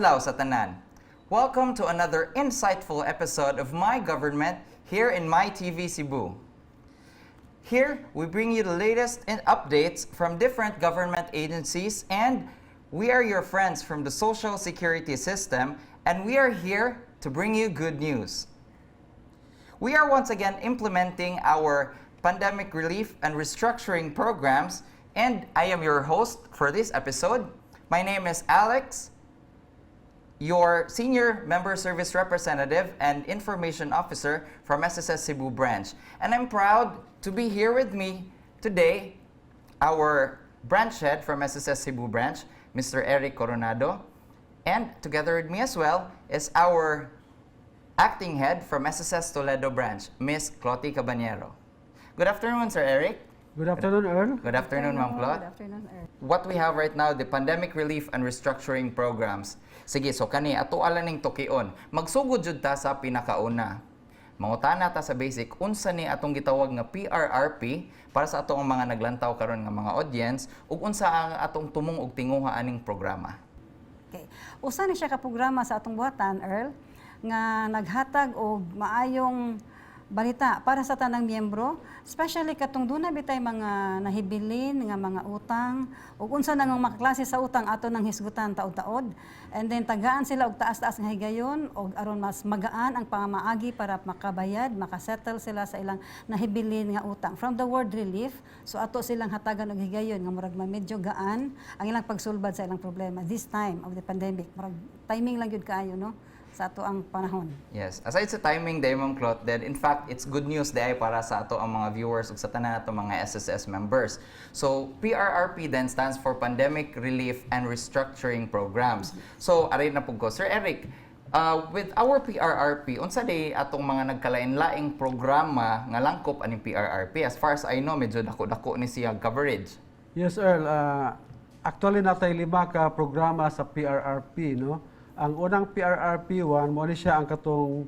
adlaw sa tanan. Welcome to another insightful episode of My Government here in My TV Cebu. Here, we bring you the latest updates from different government agencies, and we are your friends from the Social Security System, and we are here to bring you good news. We are once again implementing our pandemic relief and restructuring programs, and I am your host for this episode. My name is Alex, your Senior Member Service Representative and Information Officer from SSS Cebu Branch. And I'm proud to be here with me today, our branch head from SSS Cebu Branch, Mr. Eric Coronado. And together with me as well is our acting head from SSS Toledo Branch, Ms. Clotty Cabanero. Good afternoon, Sir Eric. Good afternoon, Earl. Good afternoon, Ma'am Clot. Good afternoon, Earl. What we have right now, the pandemic relief and restructuring programs. Sige, so kani ato ala ning tukion. Magsugod jud ta sa pinakauna. Mangutana ta sa basic unsa ni atong gitawag nga PRRP para sa atong mga naglantaw karon nga mga audience ug unsa ang atong tumong og tinguha aning programa. Okay. Usa ni siya ka programa sa atong buhatan, Earl, nga naghatag og maayong balita para sa tanang miyembro, especially katong duna bitay mga nahibilin nga mga utang ug unsa nang mga klase sa utang ato nang hisgutan taod-taod, and then tagaan sila og taas-taas nga higayon og aron mas magaan ang pamamaagi para makabayad, makasettle sila sa ilang nahibilin nga utang. From the word relief, so ato silang hatagan og higayon nga murag medyo gaan ang ilang pagsulbad sa ilang problema this time of the pandemic. Murag timing lang gyud kaayo, no, sa ato ang panahon. Yes. Aside sa timing, day, Ma'am Clot, then in fact, it's good news day para sa ato ang mga viewers ug sa tanan nato mga SSS members. So, PRRP then stands for Pandemic Relief and Restructuring Programs. So, aray na pug ko. Sir Eric, with our PRRP, unsa day atong mga nagkalain-laing programa nga langkop aning PRRP? As far as I know, medyo dako-dako ni siya coverage. Yes, Earl. Actually, natay 5 ka programa sa PRRP, no? Ang unang PRRP1, mo ni siya ang katong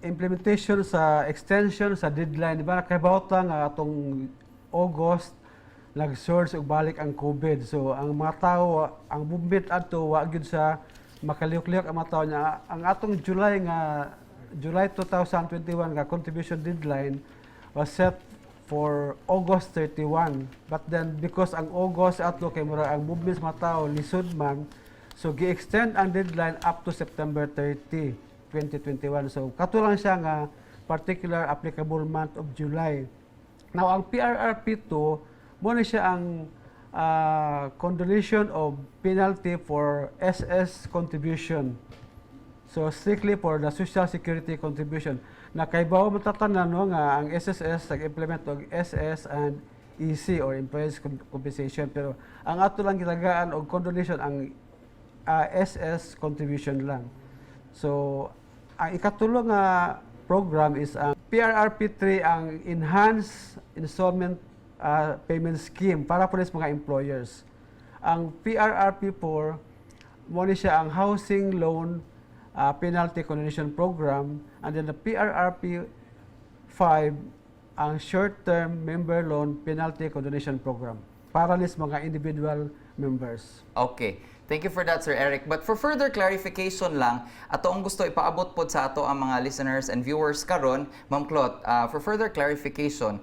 implementation sa extension sa deadline. Di ba? Nakahibawta nga atong August, nag-surge ug balik ang COVID. So, ang mga tao, ang movement ato, wa gyud sa makaliyok-liyok ang mga tao niya. Ang atong July 2021 nga contribution deadline was set for August 31. But then, because ang August ato, kay mura ang movement sa mga tao, lisod man, so, gi-extend ang deadline up to September 30, 2021. So, kato lang siya nga particular applicable month of July. Now, ang PRRP2, muna siya ang condonation of penalty for SS contribution. So, strictly for the Social Security contribution. Nakaibaw matatanan no, nga ang SSS nag-implement og SS and EC or Employees Compensation. Pero ang ato lang gitagaan og condonation ang SS contribution lang. So, ang ikatulong nga program is ang PRRP3, ang Enhanced Installment Payment Scheme para po sa mga employers. Ang PRRP4, mo ni siya ang Housing Loan Penalty Condonation Program, and then the PRRP5, ang Short-Term Member Loan Penalty Condonation Program para sa mga individual members. Okay. Thank you for that, Sir Eric. But for further clarification lang, ato ang gusto ipaabot po sa ato ang mga listeners and viewers karon, Ma'am Clot, for further clarification,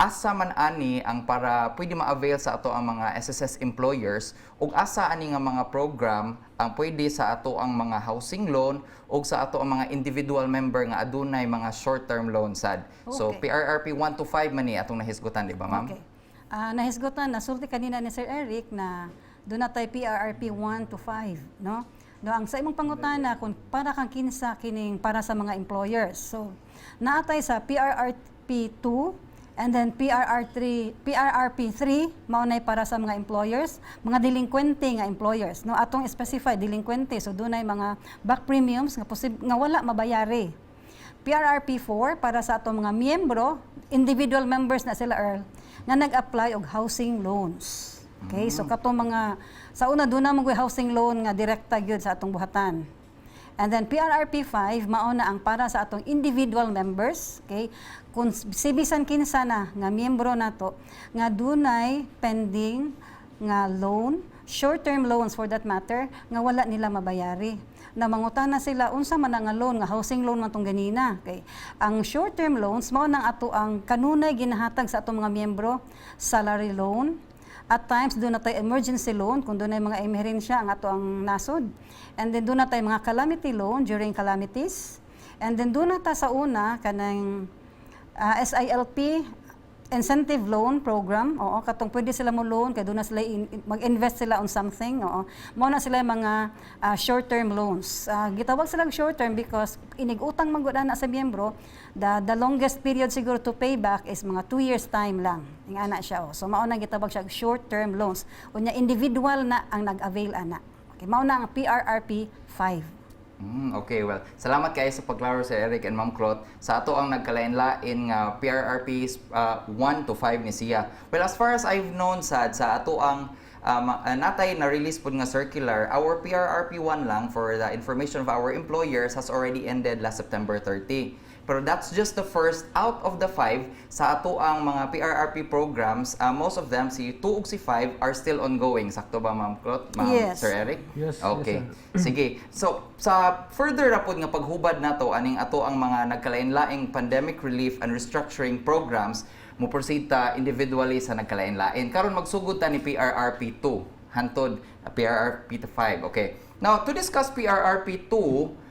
asa man ani ang para pwede ma-avail sa ato ang mga SSS employers ug asa ani nga mga program ang pwede sa ato ang mga housing loan ug sa ato ang mga individual member nga adunay mga short-term loan sad. Okay. So PRRP 1 to 5 man ni atong nahisgutan, di ba, Ma'am? Okay. Nahisgutan, nasulti kanina ni Sir Eric na doon na tayo PRRP 1 to 5, no? No, ang sa imong pangutana kung para kang kinsa kining para sa mga employers. So, naatay sa PRRP 2 and then PRRP 3 maunay para sa mga employers, mga delinquente nga employers, no? Atong specify delinquente, so dunay mga back premiums nga wala mabayari. PRRP 4 para sa atong mga miyembro, individual members na sila, Earl, nga nag-apply og housing loans. Okay, so katong mga sa una doon na mga housing loan nga direkta gyud sa atong buhatan. And then PRRP 5 mao na ang para sa atong individual members, okay? Kung sibisan kinsa na nga miyembro nato nga dunay pending nga loan short-term loans for that matter, nga wala nila mabayari. Na mangutana sila unsa man nga loan, nga housing loan man tong ganina. Okay. Ang short-term loans mao nang ato ang kanunay ginahatag sa atong mga miyembro, salary loan. At times doon na tayo emergency loan kung doon ay mga emerhensya ang ato ang nasod. And then doon na tayo mga calamity loan during calamities. And then doon na ta sa una kanang SILP incentive loan program, oo, katong pwede sila mo loan, kaya doon na sila mag-invest sila on something, oo. Mao na sila yung mga short-term loans. Gitawag sila short-term because inig-utang magwala na sa miyembro, the longest period siguro to pay back is mga 2 years time lang. Yung ana siya, oh. So mao na gitawag siya short-term loans. Unya individual na ang nag-avail ana. Okay, mao na ang PRRP 5. Okay, well, salamat kayo sa paglaro sa Eric and Ma'am Clot. Sa ato ang nagkalain-lain nga PRRP 1 to 5 ni siya. Well, as far as I've known, sad, sa ato ang natay na release po nga circular, our PRRP 1 lang for the information of our employers has already ended last September 30. Pero that's just the first out of the 5 sa ato ang mga PRRP programs. Most of them, si 2 ug si 5 are still ongoing. Sakto ba, Ma'am Clot? Ma'am, Yes. Sir Eric? Yes, Okay. yes, Sige. So, sa further rapod nga paghubad nato aning ato ang mga nagkalain-laing pandemic relief and restructuring programs, mo proceed ta individually sa nagkalain-lain. Karon magsugod ta ni PRRP 2 hantod PRRP 5. Okay. Now, to discuss PRRP 2,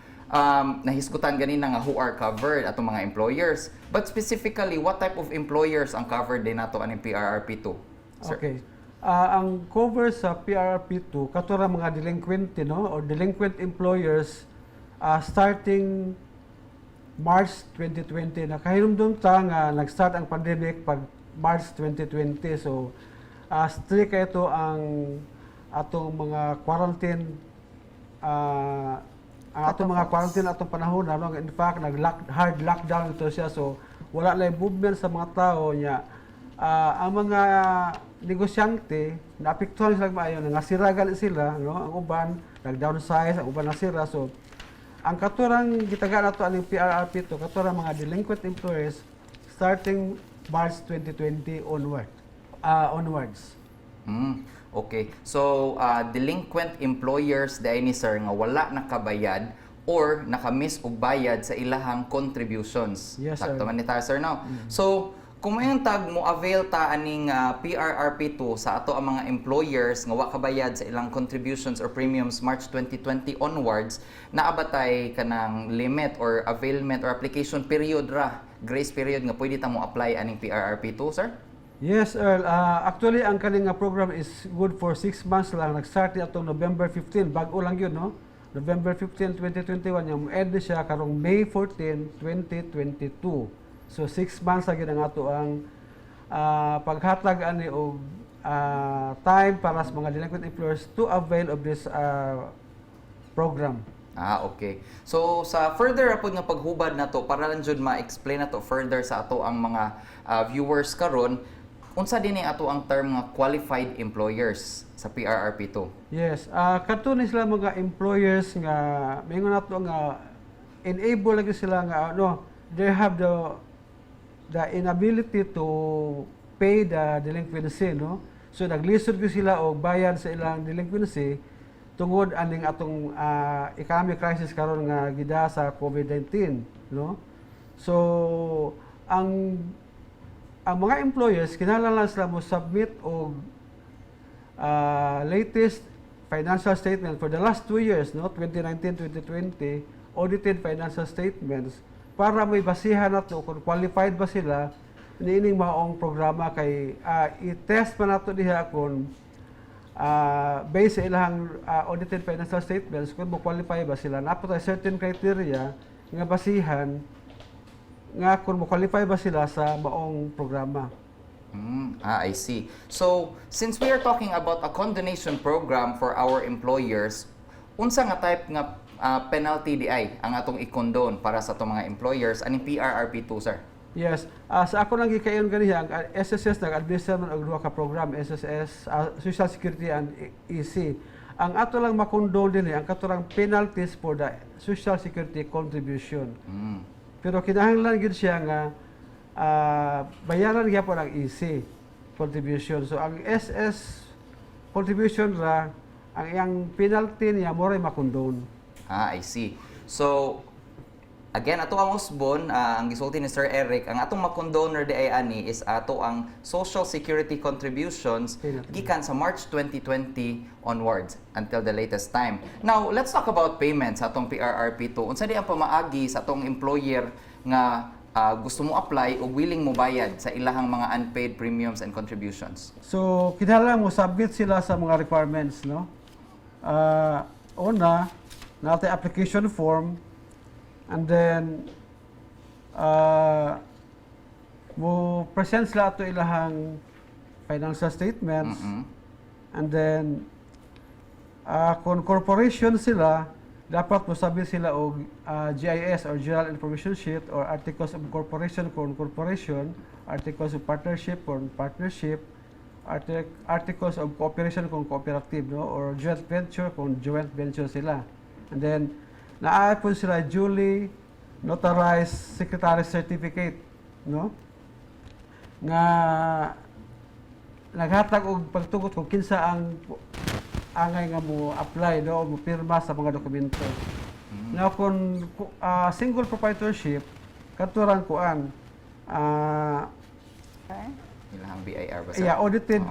nahisgutan ganina nga who are covered atong mga employers. But specifically, what type of employers ang covered din nato aning PRRP 2? Sir? Okay. Ang cover sa PRRP2, katura mga delinquent, no, or delinquent employers starting March 2020. Nakahinumdum ta nga nag-start ang pandemic pag March 2020. So, strict ito ang atong mga quarantine ang atong mga quarantine atong panahon, ano, in fact, hard lockdown ito siya. So, wala na yung movement sa mga tao niya. Ang mga negosyante, naapektuhan sila maayo, nangasiragan sila, no? Ang uban, nag-downsize, ang uban nasira. So, ang katurang gitagaan nato aning PRRP to, katurang mga delinquent employers starting March 2020 onwards. Okay. So, delinquent employers dahil ni sir nga wala nakabayad or nakamiss og bayad sa ilahang contributions. Yes, Sakto sir. man ni ta, sir, no? So, kung mayong tag mo avail ta aning PRRP 2 sa ato ang mga employers nga wa kabayad sa ilang contributions or premiums March 2020 onwards, naabatay kanang limit or availment or application period ra, grace period nga pwede ta mo apply aning PRRP 2, sir? Yes, Earl. Actually, ang kaning nga program is good for 6 months lang. Nag-start atong November 15. Bago lang yun, no? November 15, 2021. Yung end siya karong May 14, 2022. So, 6 months lagi ang ato ang paghatag ani og time para sa mga delinquent employers to avail of this program. Okay. So, sa further apod nga paghubad na to, para lang jud ma-explain na to further sa ato ang mga viewers karon, unsa din ato ang term nga qualified employers sa PRRP 2? Yes, kato ni sila mga employers nga mingon nato nga enable lagi sila nga they have the inability to pay the delinquency, no? So naglisod ko sila og bayad sa ilang delinquency tungod aning atong economic crisis karon nga gida sa COVID-19, no? So ang mga employers kinahanglan sila mo submit og latest financial statement for the last 2 years, no, 2019-2020, audited financial statements para may basihan nato kung qualified ba sila niining maong programa kay i-test pa nato diha kung based sa ilang audited financial statements kung mo qualify ba sila. Napatay certain criteria nga basihan nga kung mo qualify ba sila sa maong programa. I see. So, since we are talking about a condonation program for our employers, unsa nga type nga penalty di ay ang atong i-condone para sa atong mga employers aning PRRP 2, sir? Yes. Sa ako lang gikayon ganiya, ang SSS nag-administer man og duha ka program, SSS, Social Security and EC. Ang ato lang makondole dinhi ang katurang penalties for the Social Security contribution. Pero kinahanglan gid siya nga bayaran gyapon ang EC contribution. So ang SS contribution ra ang iyang penalty niya mo ray makondone. I see. So, again, ato ang usbon, ang gisulti ni Sir Eric, ang atong makondone di ay ani is ato ang Social Security contributions gikan sa March 2020 onwards until the latest time. Now, let's talk about payments sa atong PRRP2. Unsa di ang pamaagi sa atong employer nga gusto mo apply o willing mo bayad sa ilahang mga unpaid premiums and contributions? So, kinahanglan mo submit sila sa mga requirements, no? Una, natin application form, and then mo present sila ato ilahang financial statements, and then kung corporation sila, dapat mo submit sila og GIS or General Information Sheet or Articles of Corporation kung corporation, Articles of Partnership kung partnership, Articles of Cooperation kung cooperative, no? Or Joint Venture kung joint venture sila. And then, naay po sila duly notarized secretary certificate, no? Nga naghatag og pagtugot kung kinsa ang angay nga mo apply, no? Mo pirma sa mga dokumento. Now, kung single proprietorship, katuran kuan, Ilahang BIR ba, sir? yeah, audited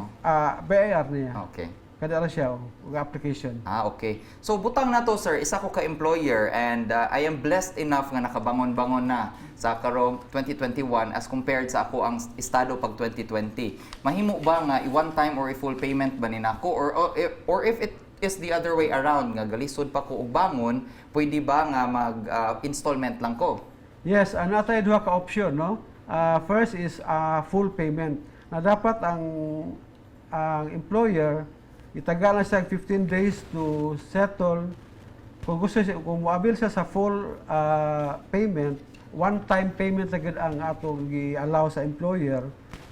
BIR niya. Okay. Kada ra siya og application. Okay. So, butang na to, sir, isa ko ka-employer and I am blessed enough nga nakabangon-bangon na sa karong 2021 as compared sa ako ang estado pag 2020. Mahimo ba nga i-one time or i-full payment ba ni nako or if it is the other way around nga galisod pa ko og bangon, pwede ba nga mag-installment lang ko? Yes, natay duha ka option, no? First is full payment. Na dapat ang employer itagal na siya 15 days to settle. Kung gusto siya, kung moabil siya sa full payment, one-time payment agad ang atong gi-allow sa employer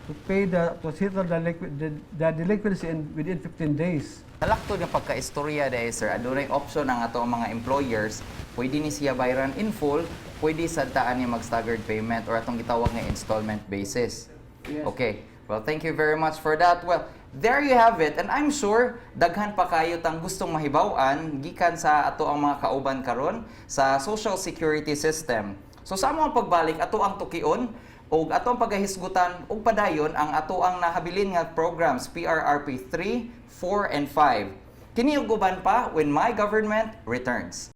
to pay to settle the delinquency within 15 days. Talakto nga pagka-istorya dahil, sir, adunay option ang ato ang mga employers, pwede ni siya bayaran in full, pwede sa taan niya mag-staggered payment or atong gitawag nga installment basis. Yes. Okay. Well, thank you very much for that. Well, there you have it. And I'm sure daghan pa kayo tang gustong mahibaw-an gikan sa ato ang mga kauban karon sa Social Security System. So sa among pagbalik ato ang tukion og ato ang pagahisgutan og padayon ang ato ang nahabilin nga programs PRRP 3, 4 and 5. Kini ug uban pa when my government returns.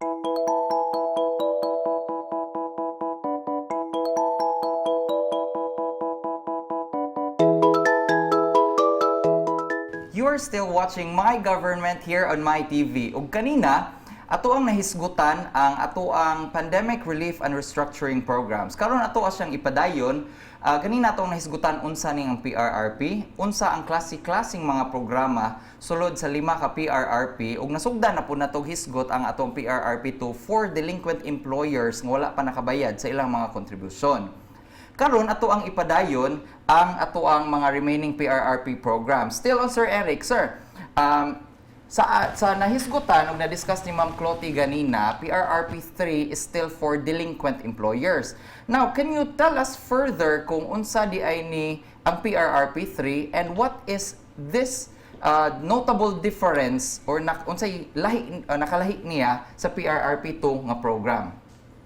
You are still watching My Government here on My TV. Ug kanina, ato ang nahisgutan ang ato ang Pandemic Relief and Restructuring Programs. Karon ato siyang ipadayon, kanina ato ang nahisgutan unsa ning ang PRRP, unsa ang klase-klaseng mga programa sulod sa 5 ka PRRP ug nasugdan na po natong hisgot ang atong PRRP2 for delinquent employers nga wala pa nakabayad sa ilang mga kontribusyon. Karon ato ang ipadayon ang ato ang mga remaining PRRP programs. Still on Sir Eric, sir. Sa nahisgutan o na-discuss ni Ma'am Clotty ganina, PRRP 3 is still for delinquent employers. Now, can you tell us further kung unsa di ay ni ang PRRP 3 and what is this notable difference or unsay nakalahi niya sa PRRP 2 nga program?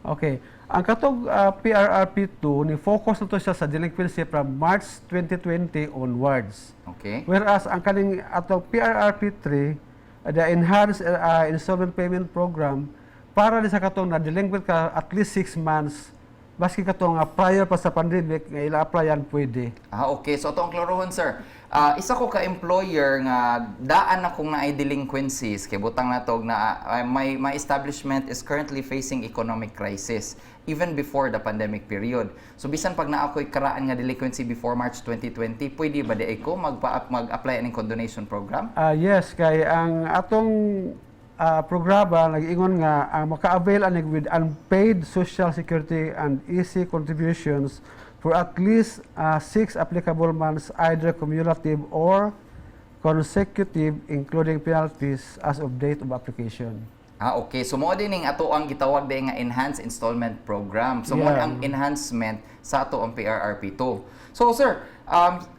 Okay. Ang katong PRRP2 ni focus na to siya sa delinquency from March 2020 onwards. Okay. Whereas ang kaning atong PRRP3, the Enhanced Installment Payment Program, para ni sa katong na delinquent ka at least 6 months, baski katong prior pa sa pandemic, nga ila-applyan pwede. Okay. So ito ang klarohon, sir. Isa ko ka-employer nga daan na kung naay delinquencies kay butang natog na my establishment is currently facing economic crisis even before the pandemic period. So bisan pag naa ko'y karaan nga delinquency before March 2020, pwede ba di ko mag-apply aning condonation program? Yes, kay ang atong programa nag-ingon nga ang maka-avail ani with unpaid social security and easy contributions for at least 6 applicable months, either cumulative or consecutive, including penalties as of date of application. Okay. So mo din ning ato ang gitawag day nga enhanced installment program. So mo Yeah. ang enhancement sa ato ang PRRP2. So sir,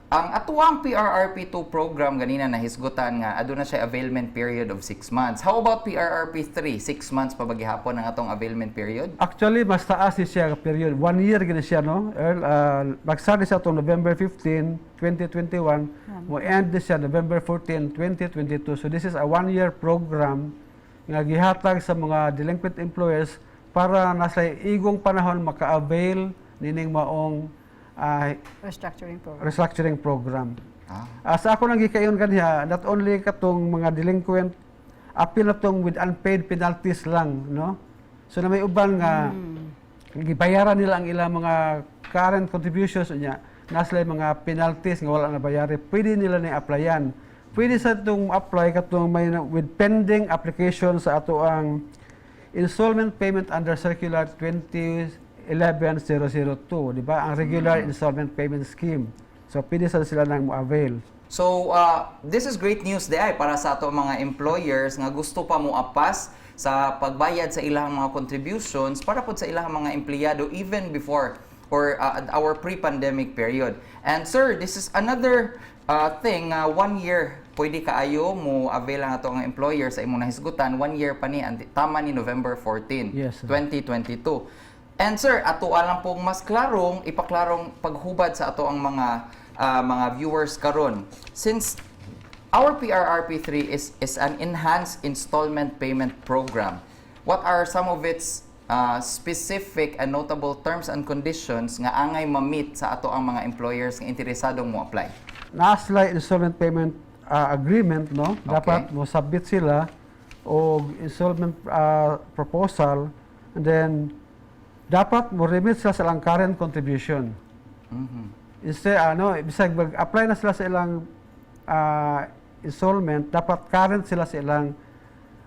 ang atuang PRRP2 program ganina nahisgutan nga aduna siya availment period of 6 months. How about PRRP3? 6 months pa ba gihapon ang atong availment period? Actually, mas taas ni siya ka period. 1 year gina siya, no? Earl, nag-start siya itong November 15, 2021. Mo end siya November 14, 2022. So this is a 1-year program nga gihatag sa mga delinquent employers para nasa igong panahon maka-avail nining maong restructuring program. Sa ako nang gikayon kaniya, not only katong mga delinquent, apil na tong with unpaid penalties lang, no? So na may uban nga gibayaran nila ang ilang mga current contributions niya, nasa mga penalties nga wala na bayari, pwede nila ni applyan. Pwede sa itong apply katong may with pending application sa ato ang installment payment under Circular 2011-002, di ba? Ang regular installment payment scheme. So, pwede sila nang mo-avail. So, this is great news di ay para sa ato mga employers nga gusto pa mo apas sa pagbayad sa ilang mga contributions para po sa ilang mga empleyado even before or our pre-pandemic period. And sir, this is another thing, 1 year pwede kaayo mo avail ang ato nga employer sa imong nahisgutan, 1 year pa ni tama ni November 14, Yes, sir. 2022. And sir, ato alang pong mas klarong ipaklarong paghubad sa ato ang mga viewers karon. Since our PRRP3 is an enhanced installment payment program, what are some of its specific and notable terms and conditions nga angay ma-meet sa ato ang mga employers nga interesadong mo apply? Naasla installment payment agreement, no? Okay. Dapat mo submit sila o installment proposal, and then dapat mo remit sila sa ilang current contribution. Instead, bisag mag-apply na sila sa ilang installment, dapat current sila sa ilang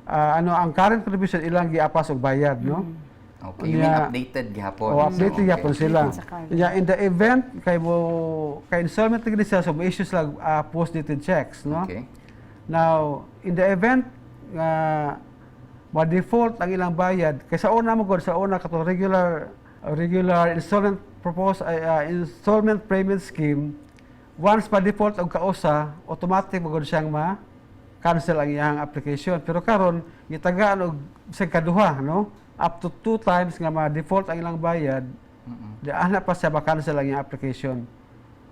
ang current contribution ilang giapas og bayad, no? Okay, you mean Yeah. updated gihapon. O updated Okay. gyapon sila. Updated sa current. Yeah, in the event kay installment gid siya, so mo issue sila post-dated checks, no? Okay. Now, in the event ma-default ang ilang bayad, kaysa una mo gud sa una katong regular installment installment payment scheme, once ma-default og kausa, automatic mo gud siyang ma-cancel ang iyang application. Pero karon gitagaan og bisag kaduha, no? Up to 2 times nga ma-default ang ilang bayad, di ana pa siya ma-cancel ang iyang application.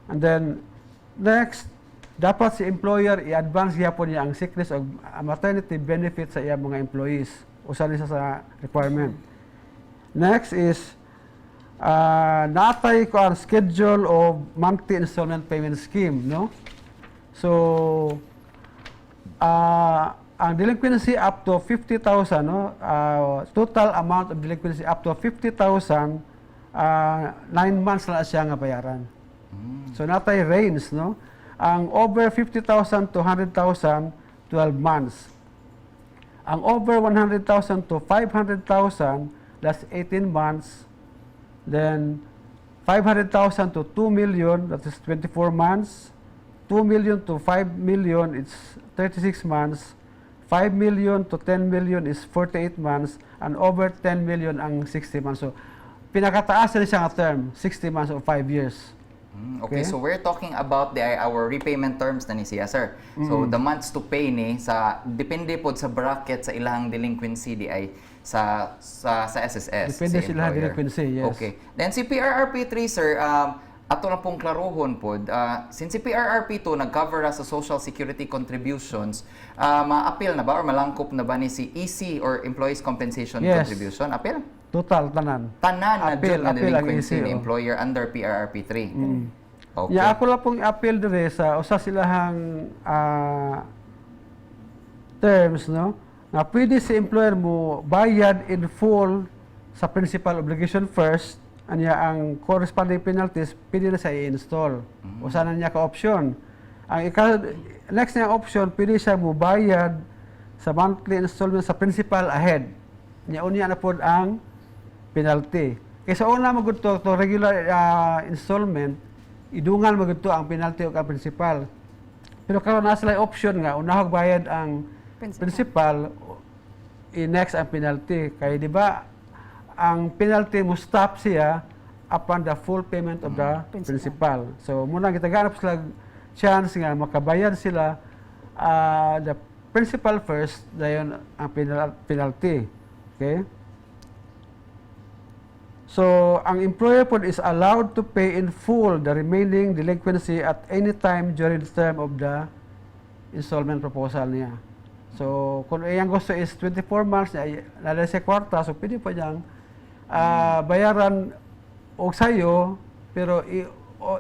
And then next, dapat si employer i-advance gyapon niya ang sickness o maternity benefit sa iyang mga employees. Usa ni sa requirement. Next is natay ko ang schedule of monthly installment payment scheme, no? So ang delinquency up to 50,000, no? Total amount of delinquency up to 50,000, 9 months na siya nga bayaran. So natay range, no? Ang over 50,000 to 100,000, 12 months. Ang over 100,000 to 500,000, that's 18 months. Then 500,000 to 2 million, that is 24 months. 2 million to 5 million, it's 36 months. 5 million to 10 million is 48 months. And over 10 million ang 60 months. So, pinakataas na siya nga term, 60 months or 5 years. Okay, Okay. so we're talking about our repayment terms na ni siya, sir. So the months to pay ni sa depende pod sa bracket sa ilang delinquency di ay sa SSS. Depende si sila employer. delinquency, yes. Okay. Then si PRRP3, sir, ato na pong klaruhon pod, since si PRRP2 nag-cover sa Social Security contributions, ma-appeal na ba or malangkop na ba ni si EC or Employees Compensation Yes. Contribution? Appeal? Total, tanan. Tanan na Appeal, dyan na appeal ang delinquency EC, ni oh. employer under PRRP3. Okay. Ya ako lang pong appeal dire sa usa silahang terms, no? Na pwede si employer mo bayad in full sa principal obligation first, anya ang corresponding penalties pwede na sa i-install. Usa na niya ka option. Ang next niya option, pwede siya mo bayad sa monthly installment sa principal ahead. Nya unya na pod ang penalty. Kaysa una mo gud to regular installment, idungan mo gud to ang penalty o ang principal. Pero karon na sila option nga unahog bayad ang principal, i-next ang penalty. Kaya di ba ang penalty mo stop siya upon the full payment of the principal. So muna gitaganap sila chance nga makabayad sila the principal first, dayon ang penalty. Okay? So, ang employer po is allowed to pay in full the remaining delinquency at any time during the term of the installment proposal niya. So, kung iyang gusto is 24 months, nalala sa kwarta, so pwede pa niyang bayaran og sayo, pero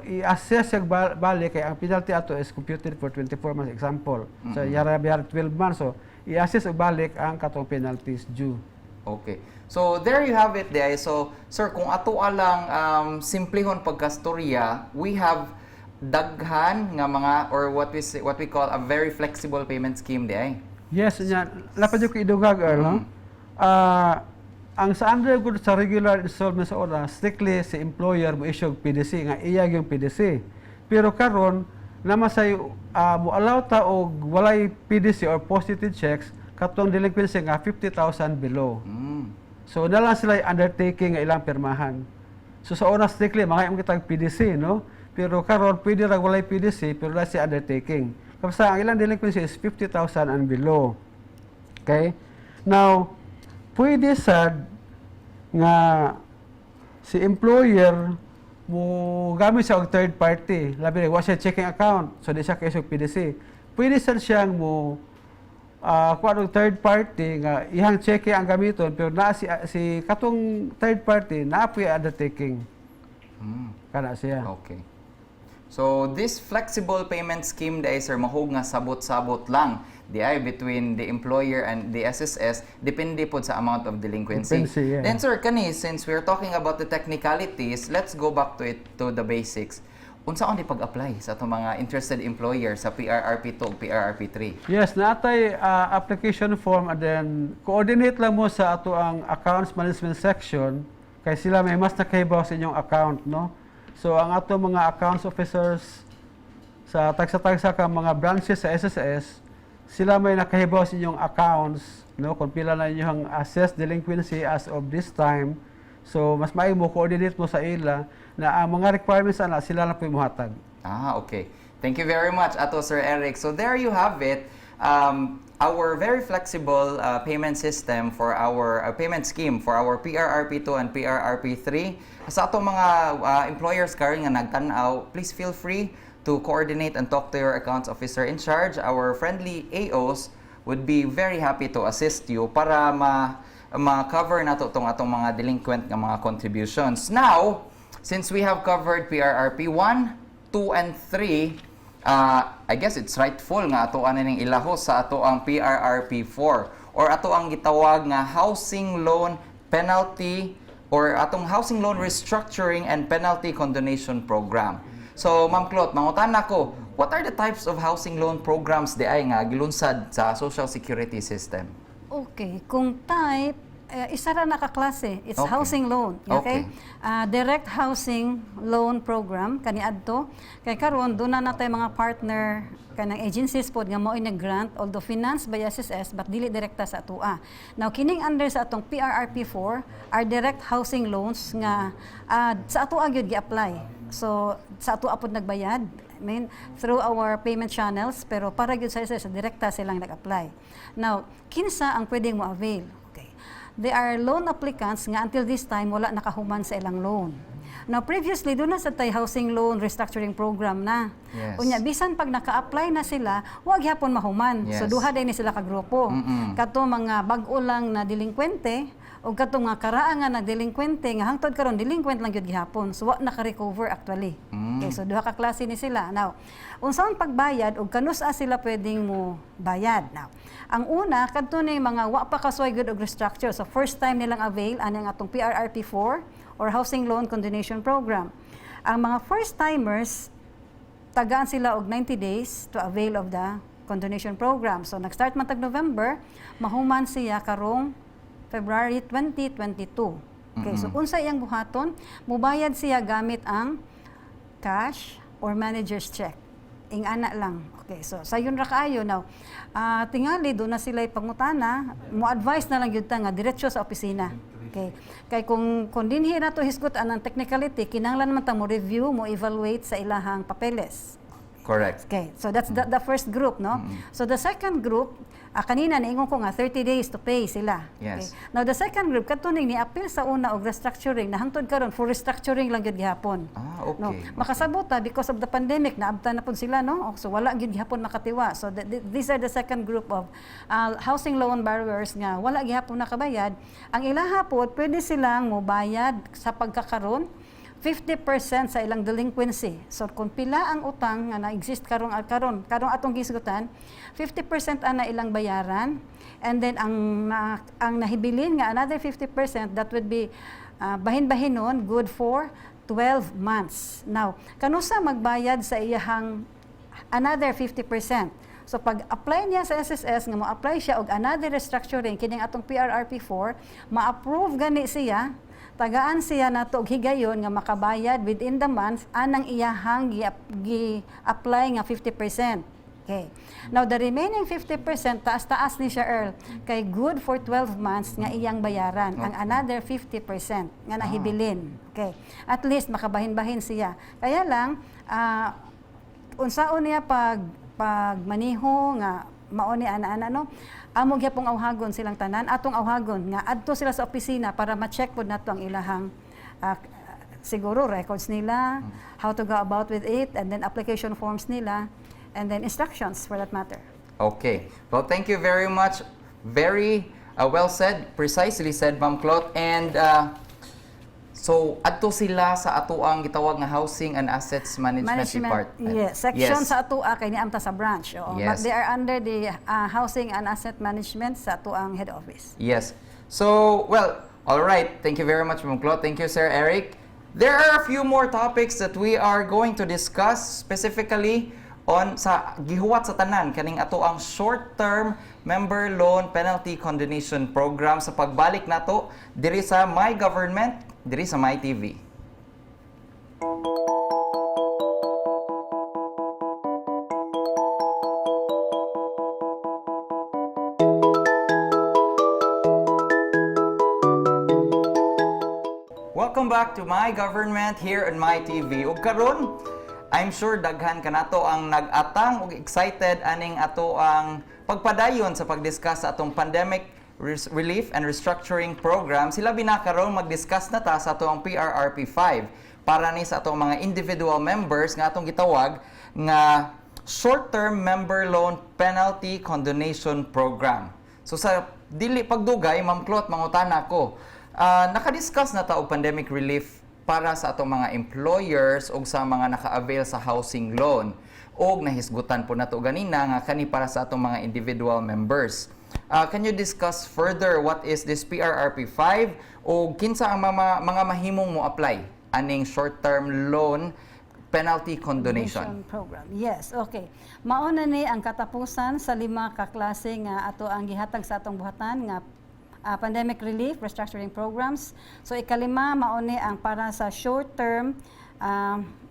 i-assess yung balik, kaya ang penalty ato is computed for 24 months, example. So, yara 12 months, so i-assess og balik ang katong penalties due. Okay. So there you have it, day. So sir, kung ato alang simplihon pagkastorya, we have daghan nga mga or what we call a very flexible payment scheme, day. Yes, nya lapad yung idugag no. Ang sa under good sa regular installment sa una, strictly si employer mo issue PDC nga iya yung PDC. Pero karon namasay mo allow ta og walay PDC or positive checks katong delinquency nga 50,000 below. So nalang sila undertaking nga ilang pirmahan. So sa una strictly mga imong kitag PDC no. Pero karon pwede ra walay PDC pero na si undertaking. Kapsa ang ilang delinquency is 50,000 and below. Okay? Now, pwede sad nga si employer mo gamit siya og third party. Labi wa siya checking account, so di siya kaisog PDC. Pwede sad siyang mo kuan og third party nga ihang checking ang gamiton pero na si katong third party na apoy undertaking. Kana siya. Okay. So this flexible payment scheme day sir mahog nga sabot-sabot lang di ay between the employer and the SSS depende pod sa amount of delinquency. Yeah. Then sir kani since we're talking about the technicalities, let's go back to the basics. Unsa ni pag-apply sa atong mga interested employer sa PRRP2 ug PRRP3? Yes, natay application form and then coordinate lang mo sa ato ang accounts management section kay sila may mas nakahibaw sa inyong account, no? So ang ato mga accounts officers sa tagsa-tagsa ka mga branches sa SSS, sila may nakahibaw sa inyong accounts, no? Kung pila na inyong assessed delinquency as of this time. So mas maayo mo coordinate mo sa ila na ang mga requirements ana sila lang po imuhatag. Okay. Thank you very much, Ato Sir Eric. So there you have it. Our very flexible payment system for our payment scheme for our PRRP2 and PRRP3. Sa atong mga employers karon nga nagtan-aw, please feel free to coordinate and talk to your accounts officer in charge. Our friendly AOs would be very happy to assist you para ma-cover nato itong atong mga delinquent nga mga contributions. Now, since we have covered PRRP 1, 2, and 3, I guess it's rightful nga ato ning ilahos sa ato ang PRRP 4 or ato ang gitawag nga housing loan penalty or atong housing loan restructuring and penalty condonation program. So, Ma'am Clot, mangutan ako, what are the types of housing loan programs di ay nga gilunsad sa Social Security System? Okay, kung type, isa ra nakaklase. It's Okay. housing loan. Okay? Okay. Direct housing loan program, kaniadto. Kay karon doon na natay mga partner kanang agencies pod nga mao nag-grant although financed by SSS but dili direkta sa atua. Now kining under sa atong PRRP4 are direct housing loans nga sa atua gyud gi-apply. So sa atua pod nagbayad. I mean, through our payment channels pero para gyud sa SSS direkta silang nag-apply. Now, kinsa ang pwedeng mo avail? They are loan applicants nga until this time wala nakahuman sa ilang loan. Now previously doon na sa tay housing loan restructuring program na. Yes. Unya bisan pag naka-apply na sila, wa gyapon mahuman. Yes. So duha day ni sila ka grupo. Kato mga bag-o lang na delinkwente o kato mga karaangan na delinkwente nga hangtod karon delinquent lang gyud gihapon. So wa naka-recover actually. Okay, so duha ka klase ni sila. Now, unsaon pagbayad o kanusa sila pwedeng mo bayad. Now, ang una kadto ni mga wa pa kasuway good og restructure. So first time nilang avail ani ang atong PRRP4 or Housing Loan Condonation Program. Ang mga first timers tagaan sila og 90 days to avail of the condonation program. So nag-start man tag November, mahuman siya karong February 2022. Okay, so unsa iyang buhaton? Mubayad siya gamit ang cash or manager's check. Ing-ana lang. Okay, so sayon ra kaayo now. Tingali do na sila pangutana, mo advise na lang gyud ta nga diretso sa opisina. Okay. Kay kung dinhi na to hisgutan ang technicality, kinahanglan man ta mo review, mo evaluate sa ilahang papeles. Correct. Okay, so that's the first group, no? So the second group, kanina naingon ko nga 30 days to pay sila. Yes. Okay. Now the second group katuning ni-appeal sa una og restructuring, nahangtod karon for restructuring lang gyud gihapon. Okay. No, makasabota because of the pandemic naabtan na pud sila, no? So wala gyud gihapon makatiwa. So these are the second group of housing loan borrowers nga wala gihapon nakabayad. Ang ilaha pod pwede silang mobayad sa pagkakaroon 50% sa ilang delinquency. So kung pila ang utang nga na-exist karon atong gisgutan, 50% ana ilang bayaran, and then ang nahibilin nga another 50%, that would be bahin-bahinon good for 12 months. Now, kanusa magbayad sa iyahang another 50%? So pag apply niya sa SSS nga mo-apply siya og another restructuring kining atong PRRP4, ma-approve gani siya, tagaan siya nato og higayon nga makabayad within the month anang iyahang gi-apply nga 50%. Okay. Now the remaining 50% taas-taas ni siya Earl kay good for 12 months nga iyang bayaran ang another 50% nga nahibilin. Okay. At least makabahin-bahin siya. Kaya lang unsaon niya pag maniho nga mao ni ana-ana no, amo gyapong awhagon silang tanan, atong awhagon nga adto sila sa opisina para ma-check pod nato ang ilahang siguro records nila, how to go about with it, and then application forms nila, and then instructions for that matter. Okay. Well, thank you very much. Very well said, precisely said, Ma'am Clot. And so, adto sila sa atoang gitawag nga Housing and Assets Management Department. Yes, section sa atoa kay niamta sa branch. Oo. Yes. But they are under the Housing and Asset Management sa atoang head office. Yes. So, well, all right. Thank you very much, Ma'am Clot. Thank you, Sir Eric. There are a few more topics that we are going to discuss specifically on sa gihuwat sa tanan kaning atoang short-term member loan penalty condonation program sa pagbalik nato diri sa My Government, diri sa My TV. Welcome back to My Government here on My TV. Ug karon, I'm sure daghan kanato ang nag-atang ug excited aning ato ang pagpadayon sa pagdiscuss sa atong pandemic relief and restructuring program. Sila binakaron mag-discuss na ta sa atong PRRP 5 para ni sa atong mga individual members nga atong gitawag nga short-term member loan penalty condonation program. So sa dili pagdugay, Ma'am Clot, mangutana ko, nakadiscuss na ta og pandemic relief para sa atong mga employers o sa mga naka-avail sa housing loan. O nahisgutan po nato ganina nga kani para sa atong mga individual members. Can you discuss further what is this PRRP 5 o kinsa ang mga mahimong mo apply aning short-term loan penalty condonation program? Yes, okay. Mauna ni ang katapusan sa 5 ka klase nga ato ang gihatag sa atong buhatan nga pandemic relief restructuring programs. So ikalima mauni ang para sa short-term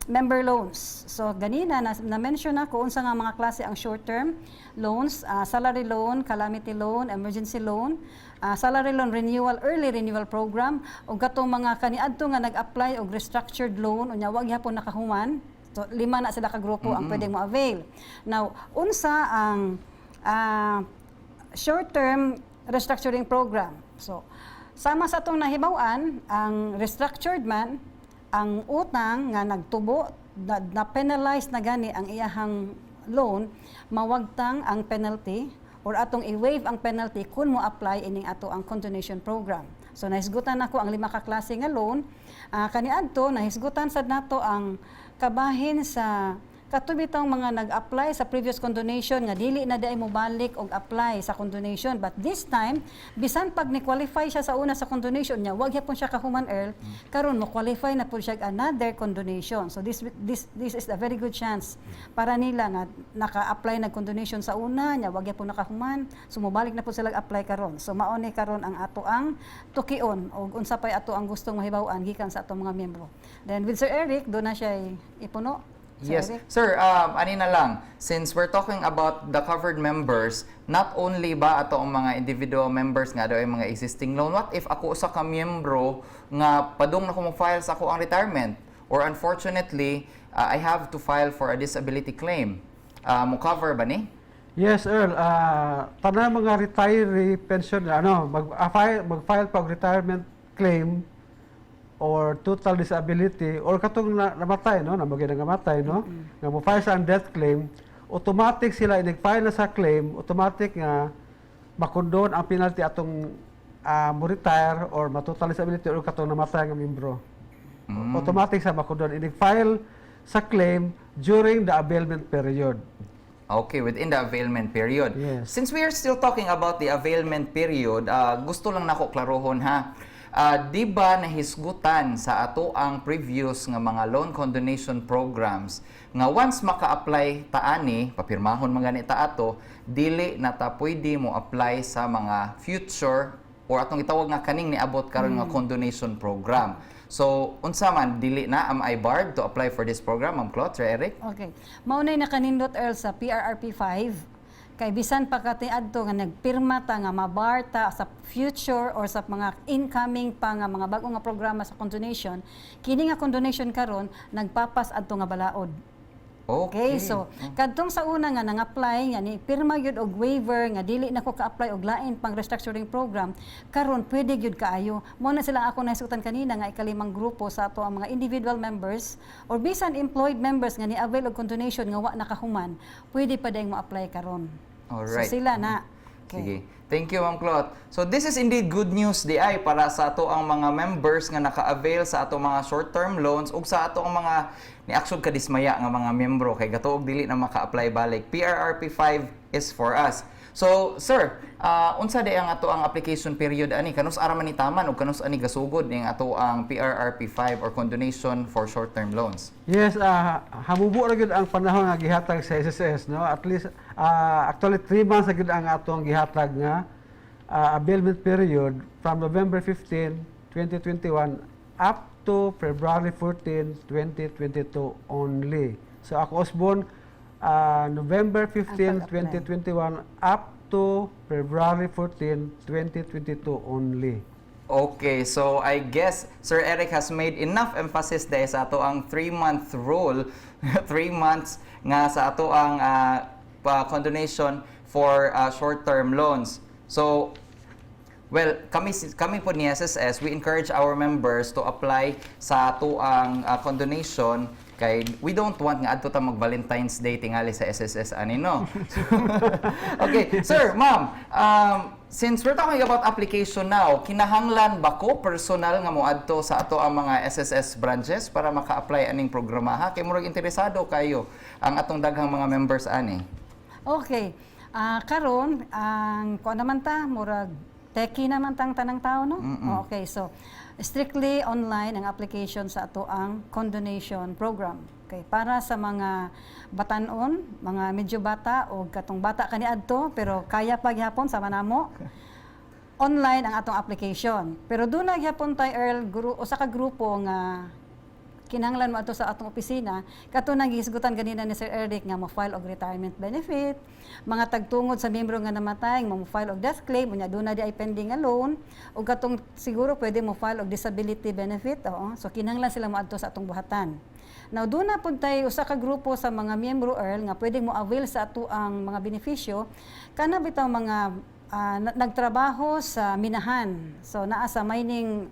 member loans. So ganina na-mention na kung unsa nga mga klase ang short-term loans, salary loan, calamity loan, emergency loan, salary loan renewal, early renewal program, ug katong mga kaniadto nga nag-apply og restructured loan unya wag gyapon nakahuman. So 5 na sila ka grupo ang pwedeng mo-avail. Now, unsa ang short-term restructuring program? So, sama sa itong nahibawan, ang restructured man, ang utang nga nagtubo, na-penalize na gani ang iyahang loan, mawagtang ang penalty or atong i-waive ang penalty kung mo apply ining ato ang condonation program. So, nahisgutan nako ang 5 ka klase nga loan. Kaniadto, nahisgutan sad nato ang kabahin sa katubitang mga nag-apply sa previous condonation nga dili na day mo balik og apply sa condonation, but this time bisan pag ni-qualify siya sa una sa condonation niya wag gyapon siya kahuman Earl, karon mo qualify na pud siya another condonation. So this is a very good chance para nila nga naka-apply na condonation sa una nya wag gyapon nakahuman, so mobalik na pud sila apply karon. So mao ni karon ang ato ang tukion og unsa pay ato ang gustong mahibaw-an gikan sa atong mga miyembro. Then with Sir Eric do na siya ipuno. Yes. Eric? Sir, ani na lang, since we're talking about the covered members, not only ba ato ang mga individual members nga daw ay mga existing loan, what if ako usa ka miyembro nga padung na ko mo-file sa ako ang retirement? Or unfortunately, I have to file for a disability claim. Mo cover ba ni? Yes, Earl. Tanang mga retiree pension, mag-file pag retirement claim or total disability or katong namatay, no? Namagay na namatay, no? Nga mo-file sa ang death claim, automatic sila, nag-file na sa claim, automatic nga makondon ang penalty atong mo-retire or ma-total disability or katong namatay nga membro. Automatic sa makondon. Nag-file sa claim during the availment period. Okay, within the availment period. Yes. Since we are still talking about the availment period, gusto lang nako klarohon ha. Di ba nahisgutan sa ato ang previous nga mga loan condonation programs nga once maka-apply taani, papirmahon mga ni ta ato, dili na ta pwede mo apply sa mga future or atong itawag nga kaning niabot karon nga condonation program. So, unsa man dili na am I barred to apply for this program, Ma'am Clot, Sir Eric? Okay. Maunay na kanindot, Earl, sa PRRP 5. Kay bisan pa adto nga nagpirma ta nga mabarta sa future or sa mga incoming pa nga mga bago nga programa sa condonation, kini nga condonation karon nagpapas adto nga balaod. Okay, so kadtong sa una nga nang-apply nga ni pirma gyud og waiver nga dili na ko ka-apply og lain pang restructuring program, karon pwede gyud kaayo. Mo na sila ako naisutan kanina nga ikalimang grupo sa ato ang mga individual members or bisan employed members nga ni-avail og condonation nga wa nakahuman, pwede pa dayong mo-apply karon. Alright. So sila na. Sige. Thank you, Ma'am Clot. So this is indeed good news di ay para sa ato ang mga members nga naka-avail sa ato mga short-term loans ug sa ato ang mga niaksyon kadismaya nga mga miyembro kay gatuog dili na maka-apply balik. PRRP 5 is for us. So, sir, unsa di ang ato ang application period ani? Kanus ara man ni taman ug kanus ani gasugod ning ato ang PRRP 5 or condonation for short-term loans? Yes, hamubo ra gyud ang panahon nga gihatag sa SSS, no? At least actually 3 months ra gyud ang atong gihatag nga availment period from November 15, 2021 up to February 14, 2022 only. So ako Osborne, November 15, 2021 up to February 14, 2022 only. Okay, so I guess Sir Eric has made enough emphasis dahil sa ato ang 3-month rule, 3 months nga sa ato ang condonation for short-term loans. So, well, kami po ni SSS, we encourage our members to apply sa ato ang condonation kay we don't want nga adto ta mag Valentine's Day tingali sa SSS ani no. Okay, sir, ma'am, since we're talking about application now, kinahanglan ba ko personal nga moadto sa ato ang mga SSS branches para maka-apply aning programa ha? Kay murag interesado kayo ang atong daghang mga members ani. Okay. Karon ang kuan naman ta murag techie naman tang tanang tao no. Okay, so strictly online ang application sa ato ang condonation program. Okay, para sa mga batanon, mga medyo bata o katong bata kaniadto pero kaya pa gyapon sama namo. Online ang atong application. Pero doon na gyapon tay Earl usa ka grupo nga kinahanglan mo ato sa atong opisina, kato nang gihisgutan ganina ni Sir Eric nga mo-file og retirement benefit, mga tagtungod sa miyembro nga namatay, mo-file og death claim, unya doon na di ay pending nga loan, ug katong siguro pwede mo-file og disability benefit, so kinahanglan sila moadto sa atong buhatan. Now, doon na pud tay usa ka grupo sa mga miyembro Earl nga pwedeng mo-avail sa ato ang mga benepisyo, kana bitaw mga nagtrabaho sa minahan. So naa sa mining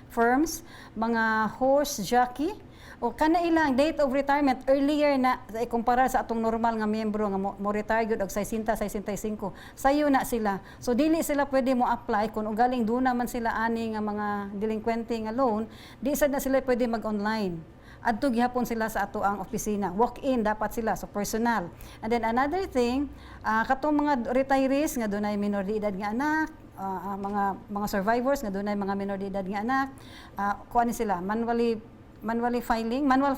firms, mga horse jockey o kana ilang date of retirement earlier na ikumpara sa atong normal nga miyembro nga mo retire gyud og 60-65 sayo na sila. So dili sila pwede mo apply kung ugaling doon naman sila ani nga mga delinquente nga loan, di sad na sila pwede mag-online. Adto gihapon sila sa ato ang opisina. Walk-in dapat sila, so personal. And then another thing, katong mga retirees nga dunay minor de edad nga anak, mga survivors nga dunay mga minor de edad nga anak, kuan sila manual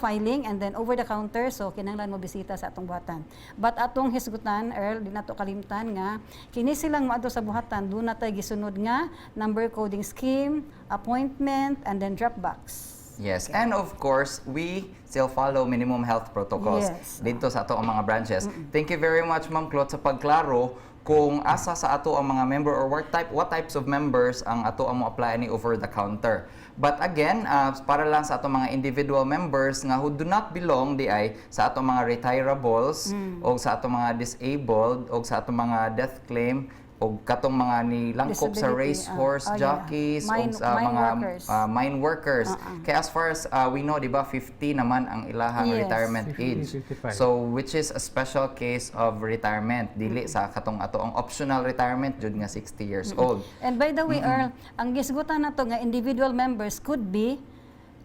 filing and then over the counter, so kinahanglan mo bisita sa atong buhatan. But atong hisgutan Earl, di nato kalimtan nga kini silang moadto sa buhatan, do na tay gisunod nga number coding scheme, appointment and then drop box. Yes, and of course, we still follow minimum health protocols Yes. dito sa ato ang mga branches. Thank you very much, Ma'am Claude, sa pagklaro kung asa sa ato ang mga member or what types of members ang ato ang mo apply ni over the counter. But again, para lang sa ato mga individual members nga who do not belong di ay sa ato mga retirables o sa ato mga disabled o sa ato mga death claim o katong mga ni langkop sa Disability, racehorse yeah. jockeys o Mine- sa mine mga workers. mine workers. Kaya as far as we know, di ba, 50 naman ang ilahang Yes. retirement 50, age. 55. So, which is a special case of retirement. Dili sa katong ato ang optional retirement jud nga 60 years old. And by the way, Earl, ang gisgutan na to nga individual members could be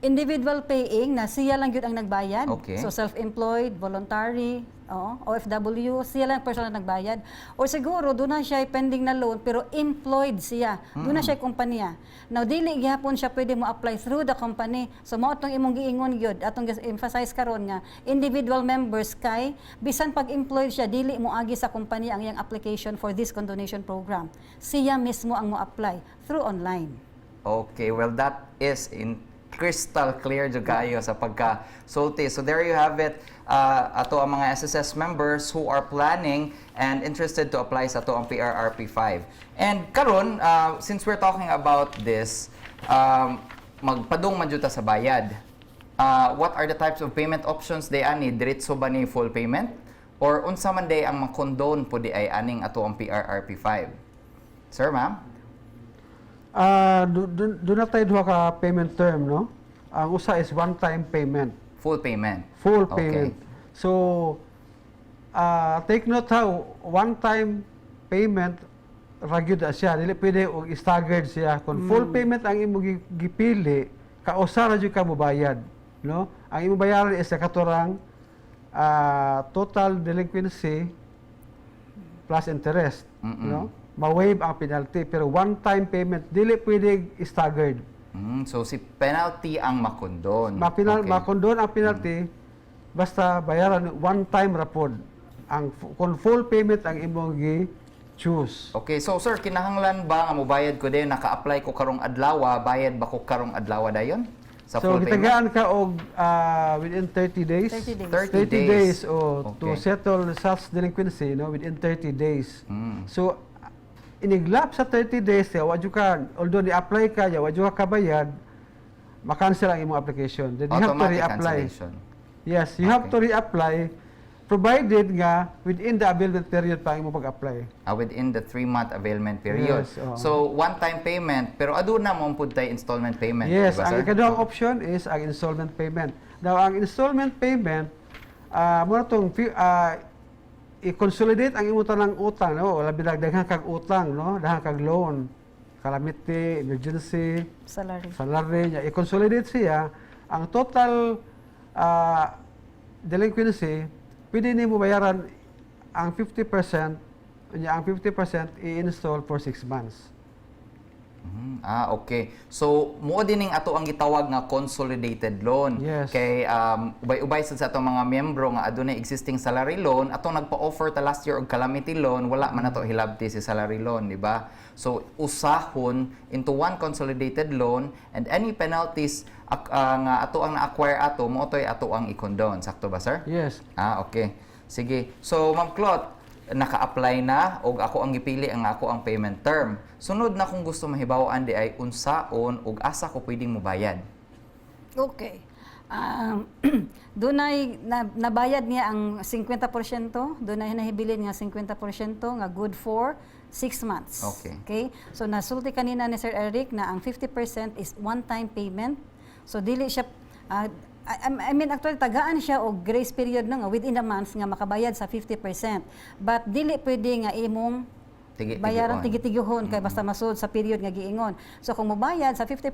individual paying na siya lang yun ang nagbayad. Okay. So self-employed, voluntary, OFW, siya lang personal na nagbayad. O siguro, doon na siya pending na loan pero employed siya. Doon na siya kumpanya. Now, dili gihapon siya pwede mo apply through the company. So, mo itong imong giingon yun, atong emphasize karon nga, individual members kay, bisan pag-employed siya, dili mo agi sa kumpanya ang iyang application for this condonation program. Siya mismo ang mo apply through online. Okay, well, that is in crystal clear jud kayo sa pagka-sulti. So there you have it. Ato ang mga SSS members who are planning and interested to apply sa ato ang PRRP 5. And karon, since we're talking about this, magpadung man jud ta sa bayad. What are the types of payment options they ani? Diretso ba ni full payment? Or unsa man day ang makondon po di ay aning ato ang PRRP 5? Sir, ma'am? Doon na tayo duha ka payment term, no? Ang usa is one-time payment. Full payment. Full Okay. payment. So, take note ha, one-time payment, ragyod na siya. Dili pwede og staggered siya. Kung full payment ang imo gipili, kausa ra jud ka mobayad, no? Ang imo bayaran is sa katurang total delinquency plus interest, no? Ma-waive ang penalty pero one-time payment dili pwede staggered. So si penalty ang makondon. Okay. Makondon ang penalty basta bayaran one time rapod. Ang kung full payment ang imong gi-choose. Okay, so sir, kinahanglan ba nga mobayad ko din, naka-apply ko karong adlaw, bayad ba ko karong adlaw dayon? Sa So full payment? gitagaan ka og within 30 days. 30 days. 30 30 days. days o to Okay. settle such delinquency no within 30 days. Mm. So iniglap sa 30 days wa jud ka, although ni-apply ka wa jud ka kabayad, ma-cancel ang imong application. Then you have to Automatic reapply. cancellation. Yes, you have to reapply provided nga within the available period pa ang imong pag-apply. Within the 3-month availment period. Yes, oo. So one-time payment, pero aduna mo pud tay installment payment, Yes, di ba, ang sir? ikaduhang option is ang installment payment. Now, ang installment payment, muna itong i-consolidate ang imo tanang utang, no? Wala binagdaghang kag utang, no? Daghang kag loan, calamity, emergency, salary niya. I-consolidate siya. Ang total delinquency, pwede nimo bayaran ang 50%, ang 50% i-install for 6 months. Okay. So, muo din ning ato ang gitawag nga consolidated loan. Yes. Kay ubay-ubay sad sa atong mga miyembro nga adunay existing salary loan, atong nagpa-offer ta last year og calamity loan, wala man nato hilabti si salary loan, di ba? So, usahon into one consolidated loan and any penalties nga ato ang na-acquire ato, mo toy ato ang i-condone. Sakto ba, sir? Yes. Okay. Sige. So, Ma'am Claude, naka-apply na og ako ang gipili ang ako ang payment term. Sunod na kung gusto mahibaw-an di ay unsaon ug asa ko pwedeng mobayad. Okay. Dunay nabayad niya ang 50%, dunay nahibilin nga 50% nga good for 6 months. Okay. So nasulti kanina ni Sir Eric na ang 50% is one-time payment. So dili siya I mean actually tagaan siya og grace period na nga within the month nga makabayad sa 50%. But dili pwede nga imong bayaran tigi-tigihon kay basta masud sa period nga giingon. So kung mobayad sa 50%,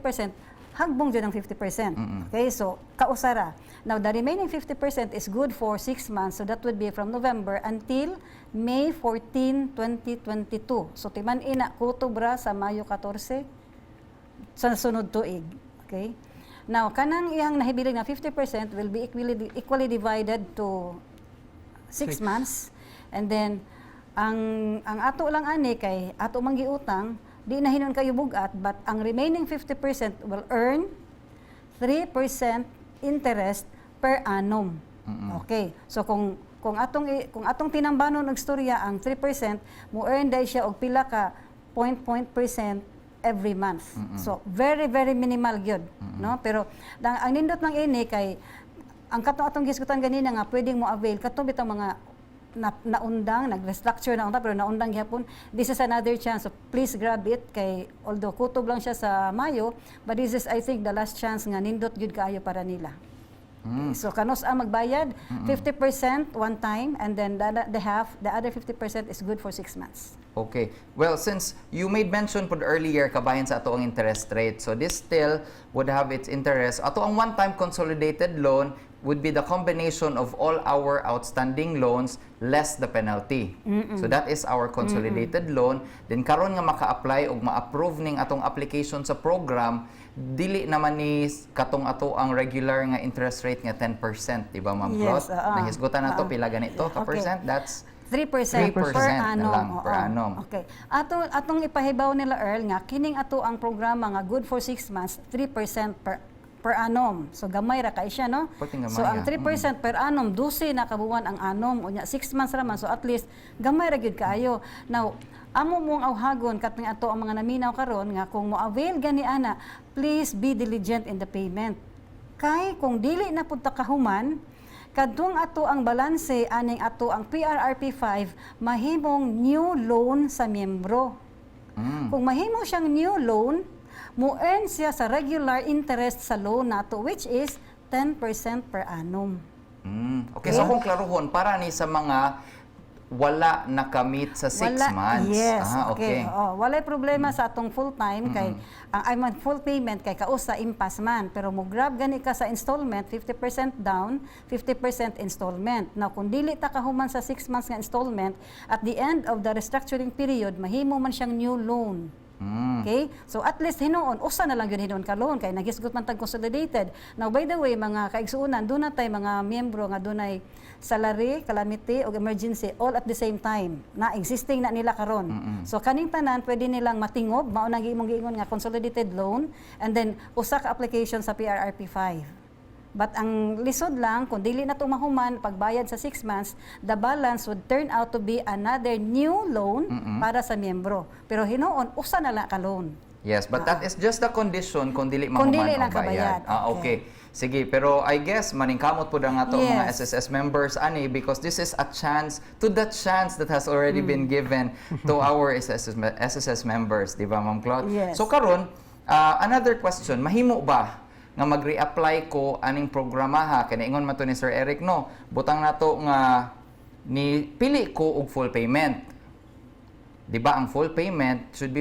hagbong dyan ang 50%. Okay, so kausara. Now the remaining 50% is good for 6 months, so that would be from November until May 14, 2022. So timan ina kutubra sa Mayo 14 sa sunod tuig. Okay? Now, kanang iyang nahibiling na 50% will be equally divided to 6 months. And then, ang ato lang ani kay ato manggiutang, di na hinon kayo bugat, but ang remaining 50% will earn 3% interest per annum. Okay. So kung atong tinambanon og istorya ang 3%, mo earn day siya og pila ka point every month. So very very minimal gyud, no? Pero ang nindot lang ini kay ang atong gisgutan ganina nga pwedeng mo avail katong bitang mga naundang, nag-restructure na unta pero naundang gyapon. This is another chance. So please grab it kay although kutob lang siya sa Mayo, but this is I think the last chance nga nindot gyud kaayo para nila. Okay, so kanos ang magbayad 50% one time and then the other 50% is good for 6 months. Okay. Well, since you made mention po earlier kabahin sa ato ang interest rate, so this still would have its interest. Ato ang one-time consolidated loan would be the combination of all our outstanding loans less the penalty. So that is our consolidated loan. Then karon nga maka-apply og ma-approve ning atong application sa program, dili naman ni katong ato ang regular nga interest rate nga 10%, di ba Ma'am Yes, Claude? Nahisgutan nato pila ganito ka Okay. percent? That's 3% per 3% na annum. lang per Oo. annum. Okay. Atong ipahibaw nila Earl nga kining ato ang programa nga good for 6 months, 3% per annum. So gamay ra kay siya, no? Pati gamay, So ang ah. 3% per annum, 12 na kabuwan ang annum. Unya 6 months ra man, so at least gamay ra gyud kaayo. Now, amo mong awhagon katong ato ang mga naminaw karon nga kung mo avail gani ana, please be diligent in the payment. Kay kung dili na pud ta kahuman, kadtong ato ang balanse aning ato ang PRRP 5 mahimong new loan sa miyembro. Kung mahimo siyang new loan, mo earn siya sa regular interest sa loan nato which is 10% per annum. Okay, so kung klaruhon, para ni sa mga wala nakamit sa 6 months. Yes, Okay. Oo, walay problema sa atong full time kay ang full payment kay kausa impas man pero mo grab gani ka sa installment 50% down, 50% installment. Now kung dili ta kahuman sa 6 months nga installment, at the end of the restructuring period mahimo man siyang new loan. Okay? So at least hinuon, usa na lang yun hinuon ka loan kay nagisgot man tag consolidated. Now by the way, mga kaigsuonan, doon na tayo mga miyembro nga dunay salary, calamity o emergency all at the same time na existing na nila karon. So kaning tanan pwede nilang matingob, mao nang imong giingon nga consolidated loan and then usa ka application sa PRRP 5. But ang lisod lang, kung dili na ito mahuman, pagbayad sa 6 months, the balance would turn out to be another new loan para sa miyembro. Pero hinuon, usa na lang ka loan. Yes, but that is just the condition kung dili Kung mahuman dili lang ang bayad. kabayad. Okay. Sige, pero I guess maningkamot po na nga to mga Yes. SSS members ani because this is a chance to that chance that has already been given to our SSS members, di ba Ma'am Claude? Yes. So karon, another question, mahimo ba nga mag-reapply ko aning programaha kay ingon man to ni Sir Eric no, butang nato nga ni pili ko og full payment. Di ba ang full payment should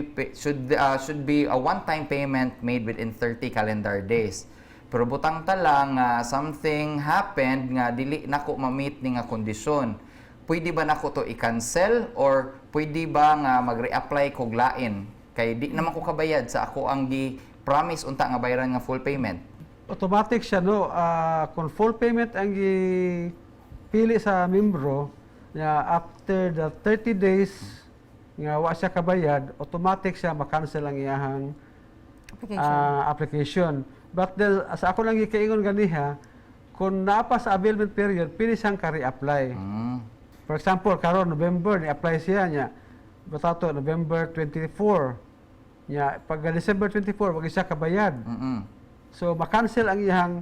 be a one-time payment made within 30 calendar days. Pero butang ta lang something happened nga dili nako ma-meet ni nga kondisyon. Pwede ba nako to i-cancel or pwede ba nga mag-reapply kog lain kay di naman ko kabayad sa ako ang promise unta nga bayaran nga full payment? Automatic siya, no? Kung full payment ang pili sa membro, after the 30 days nga wa siya kabayad, automatic siya makancel ang iyahang application. But then, sa ako lang ikaingon ganiha, kung naapa sa availment period, pili siyang ka-reapply. For example, karon November, ni-apply siya niya. Batato, November 24. Nya pag December 24 wag siya kabayad. So ma-cancel ang iyang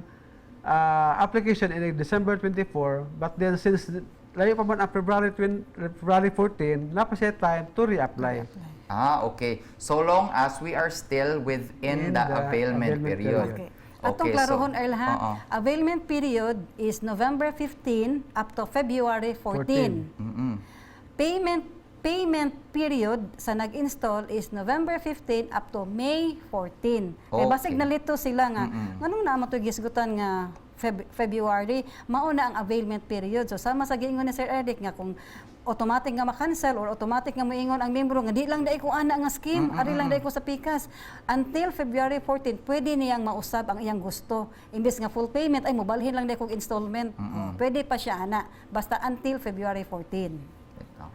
application in December 24, but then since layo pa man ang February 14, na pa siya time to reapply. Okay. So long as we are still within the availment period. Okay. Atong klarohon Earl ha, availment period is November 15 up to February 14. Payment period sa nag-install is November 15 up to May 14. Kaya basig nalito sila nga, anong naman ito gisgutan nga February, mauna ang availment period. So sama sa giingon ni Sir Eric nga kung automatic nga ma-cancel or automatic nga moingon ang membro nga di lang dai ko ana nga scheme, ari lang dai ko sa PICAS. Until February 14, pwede niyang mausab ang iyang gusto. Imbes nga full payment ay mobalhin lang dai kog installment. Pwede pa siya ana basta until February 14.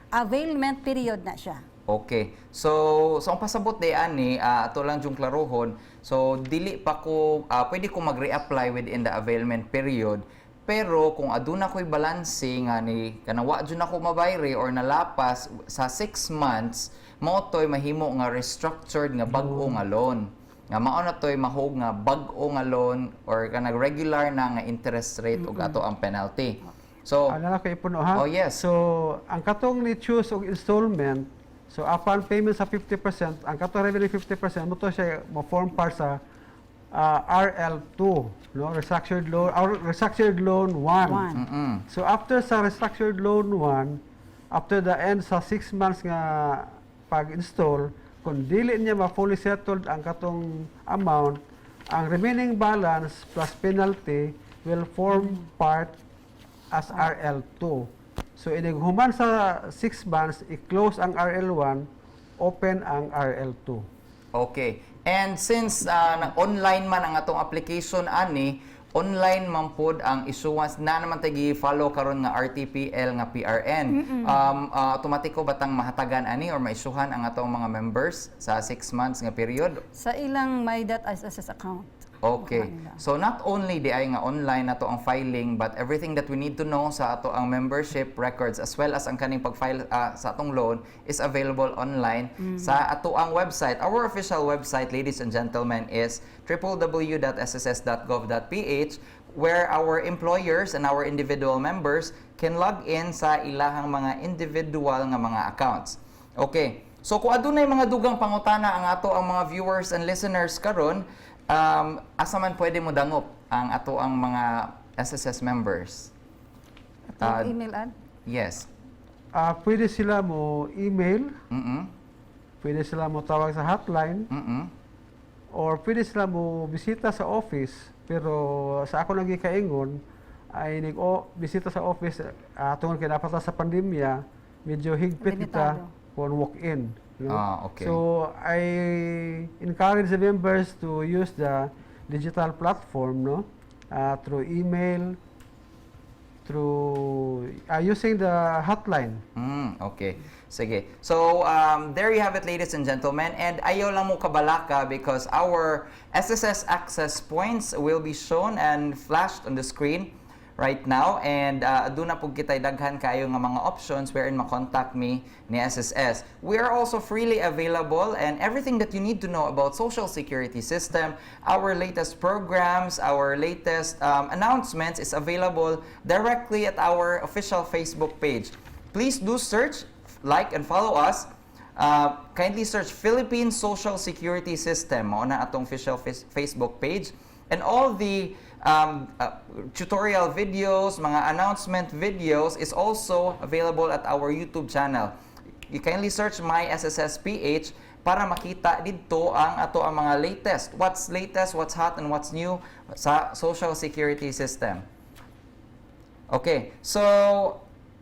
Availment period na siya. Okay. So ang pasabot day ani ato lang jung klarohon. So dili pa ko pwede ko mag-reapply within the availment period. Pero kung aduna ko'y balanse nga ni kanang wa jud ako mabayre or nalapas sa 6 months, mao toy mahimo nga restructured nga bag-o nga loan. Nga mao na toy mahog nga bag-o nga loan or kanang regular na nga interest rate ug ato ang penalty. So Ano na kayo puno ha? Oh, yes. So, ang katong ni choose og installment, so upon payment sa 50%, ang katong revenue 50%, mo to siya mo-form part sa RL2, no? Restructured loan, or restructured loan 1. mm So after sa restructured loan 1, after the end sa 6 months nga pag-install, kung dili niya ma-fully settled ang katong amount, ang remaining balance plus penalty will form part as RL2. So inighuman sa 6 months, i-close ang RL1, open ang RL2. Okay. And since online man ang atong application ani, online man pod ang issuance na naman tagi follow karon nga RTPL nga PRN. Automatiko batang mahatagan ani or maisuhan ang atong mga members sa 6 months nga period? Sa ilang my.sss account. Okay. Makuha nila. So not only di ay nga online nato ang filing but everything that we need to know sa ato ang membership records as well as ang kaning pag-file sa atong loan is available online sa ato ang website. Our official website, ladies and gentlemen, is www.sss.gov.ph where our employers and our individual members can log in sa ilahang mga individual nga mga accounts. Okay. So kung adunay mga dugang pangutana ang ato ang mga viewers and listeners karon, asa man pwede mo dangop ang ato ang mga SSS members? Atong email ad. Yes. Pwede sila mo email, Mm-mm. pwede sila mo tawag sa hotline, Mm-mm. or pwede sila mo bisita sa office. Pero sa ako lagi kaingon, ay bisita sa office tungkol kay napata sa pandemya, medyo higpit kita Limitado. kung walk-in. No? Okay. So I encourage the members to use the digital platform, no, through email, through using the hotline. Okay. Sige. So, there you have it, ladies and gentlemen. And ayaw lang mo kabalaka because our SSS access points will be shown and flashed on the screen right now. And doon na po kita'y daghan kayo nga mga options wherein ma-contact me ni SSS. We are also freely available and everything that you need to know about Social Security System, our latest programs, our latest announcements is available directly at our official Facebook page. Please do search, like, and follow us. Kindly search Philippine Social Security System on na atong official Facebook page. And all the tutorial videos, mga announcement videos is also available at our YouTube channel. You kindly search my SSSPH para makita dito ang ato ang mga latest. What's latest, what's hot, and what's new sa Social Security System. Okay, so,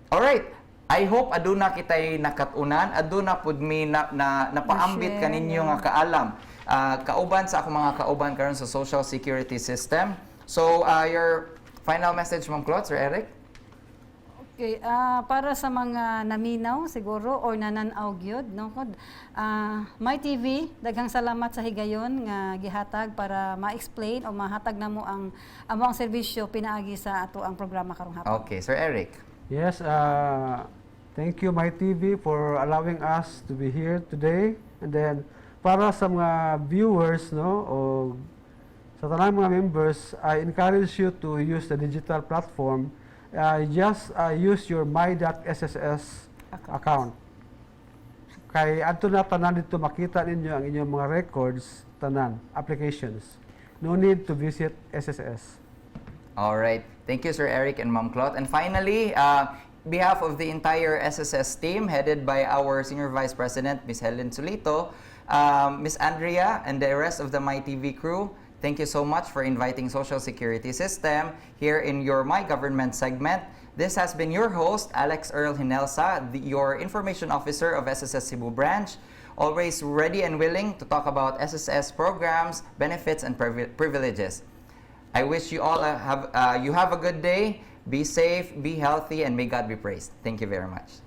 alright. I hope aduna kitay nakatunan, aduna pud mi napaambit Na-share, kaninyo nga kaalam. Kauban sa ako mga kauban karon sa Social Security System. So, your final message, Ma'am Claude, Sir Eric? Okay, para sa mga naminaw siguro or nananaw gyud no kod My TV daghang salamat sa higayon nga gihatag para ma-explain o mahatag namo ang among serbisyo pinaagi sa ato ang programa karong hapon. Okay, Sir Eric. Yes, thank you My TV for allowing us to be here today. And then para sa mga viewers, no, o sa tanang mga members, I encourage you to use the digital platform. Just use your my.sss account. Kay adto na tanan dito makita ninyo ang inyong mga records, tanan, applications. No need to visit SSS. All right. Thank you, Sir Eric and Ma'am Claude. And finally, behalf of the entire SSS team headed by our Senior Vice President, Ms. Helen Solito, Ms. Andrea, and the rest of the MyTV crew, thank you so much for inviting Social Security System here in your My Government segment. This has been your host, Alex Earl Hinelsa, your Information Officer of SSS Cebu Branch, always ready and willing to talk about SSS programs, benefits, and privileges. I wish you all have a good day, be safe, be healthy, and may God be praised. Thank you very much.